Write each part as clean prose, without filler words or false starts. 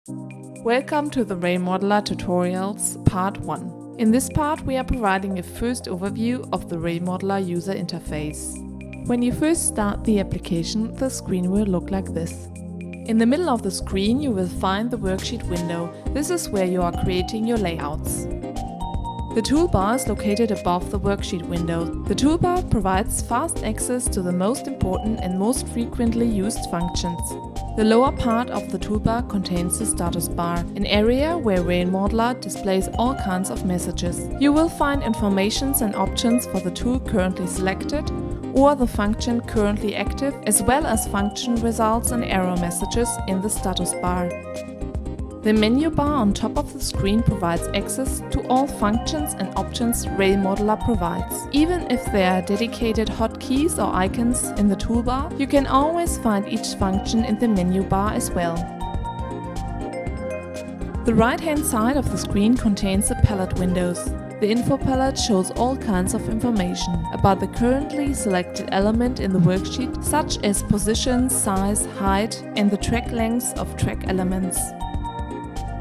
Welcome to the RailModeller Tutorials Part 1. In this part we are providing a first overview of the RailModeller user interface. When you first start the application, the screen will look like this. In the middle of the screen you will find the worksheet window. This is where you are creating your layouts. The toolbar is located above the worksheet window. The toolbar provides fast access to the most important and most frequently used functions. The lower part of the toolbar contains the status bar, an area where RailModeller displays all kinds of messages. You will find informations and options for the tool currently selected or the function currently active, as well as function results and error messages in the status bar. The menu bar on top of the screen provides access to all functions and options RailModeller provides. Even if there are dedicated hotkeys or icons in the toolbar, you can always find each function in the menu bar as well. The right-hand side of the screen contains the palette windows. The info palette shows all kinds of information about the currently selected element in the worksheet, such as position, size, height, and the track lengths of track elements.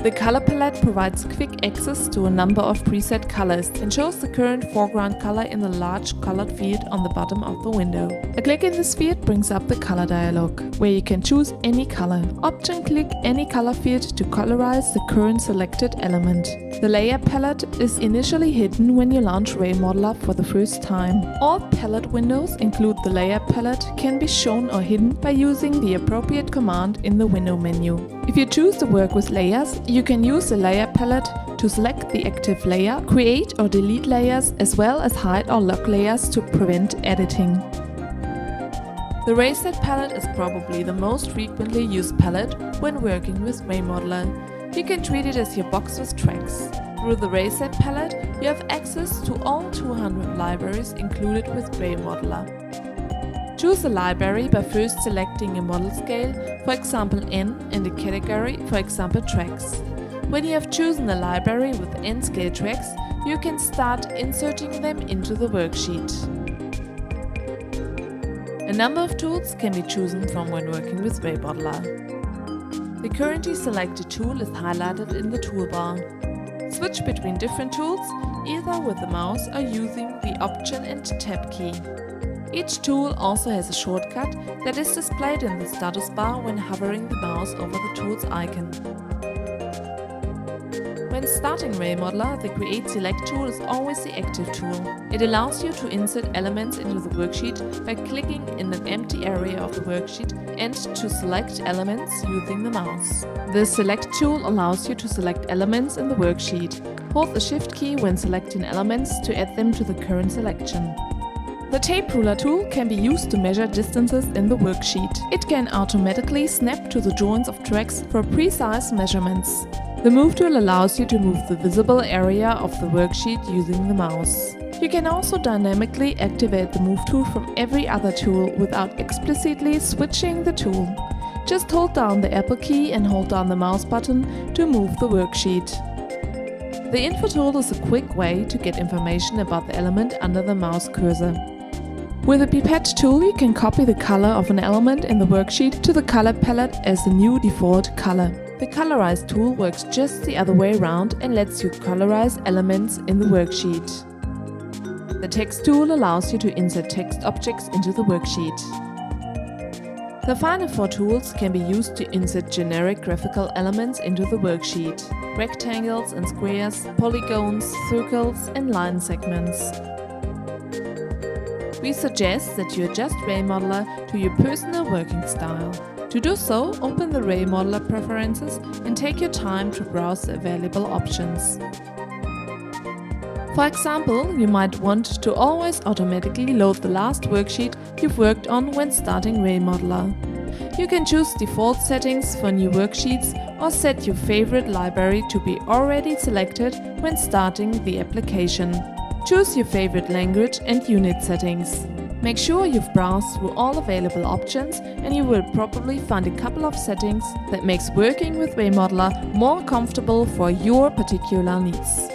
The color palette provides quick access to a number of preset colors and shows the current foreground color in the large colored field on the bottom of the window. A click in this field brings up the color dialog, where you can choose any color. Option-click any color field to colorize the current selected element. The layer palette is initially hidden when you launch RailModeller for the first time. All palette windows include the layer palette, can be shown or hidden by using the appropriate command in the window menu. If you choose to work with layers, you can use the layer palette to select the active layer, create or delete layers, as well as hide or lock layers to prevent editing. The RailSet palette is probably the most frequently used palette when working with RailModeller. You can treat it as your box with tracks. Through the RailSet palette, you have access to all 200 libraries included with RailModeller. Choose a library by first selecting a model scale, for example N, and a category, for example tracks. When you have chosen a library with N scale tracks, you can start inserting them into the worksheet. A number of tools can be chosen from when working with RailModeller. The currently selected tool is highlighted in the toolbar. Switch between different tools, either with the mouse or using the Option and Tab key. Each tool also has a shortcut that is displayed in the status bar when hovering the mouse over the tool's icon. When starting RailModeller, the Create Select tool is always the active tool. It allows you to insert elements into the worksheet by clicking in an empty area of the worksheet and to select elements using the mouse. The Select tool allows you to select elements in the worksheet. Hold the Shift key when selecting elements to add them to the current selection. The Tape Ruler tool can be used to measure distances in the worksheet. It can automatically snap to the joints of tracks for precise measurements. The Move tool allows you to move the visible area of the worksheet using the mouse. You can also dynamically activate the Move tool from every other tool without explicitly switching the tool. Just hold down the Apple key and hold down the mouse button to move the worksheet. The Info tool is a quick way to get information about the element under the mouse cursor. With the Pipette tool, you can copy the color of an element in the worksheet to the color palette as the new default color. The Colorize tool works just the other way around and lets you colorize elements in the worksheet. The Text tool allows you to insert text objects into the worksheet. The final four tools can be used to insert generic graphical elements into the worksheet: rectangles and squares, polygons, circles, and line segments. We suggest that you adjust RailModeller to your personal working style. To do so, open the RailModeller preferences and take your time to browse the available options. For example, you might want to always automatically load the last worksheet you've worked on when starting RailModeller. You can choose default settings for new worksheets or set your favorite library to be already selected when starting the application. Choose your favorite language and unit settings. Make sure you've browsed through all available options and you will probably find a couple of settings that makes working with RailModeller more comfortable for your particular needs.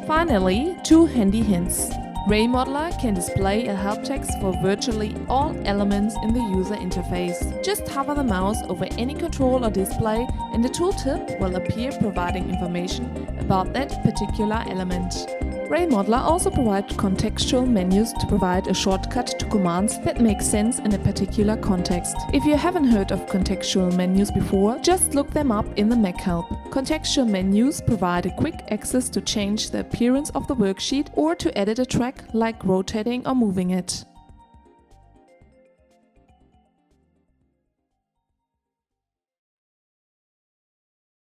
Finally, two handy hints. RailModeller can display a help text for virtually all elements in the user interface. Just hover the mouse over any control or display and a tooltip will appear providing information about that particular element. RailModeller also provides contextual menus to provide a shortcut to commands that make sense in a particular context. If you haven't heard of contextual menus before, just look them up in the Mac help. Contextual menus provide a quick access to change the appearance of the worksheet or to edit a track like rotating or moving it.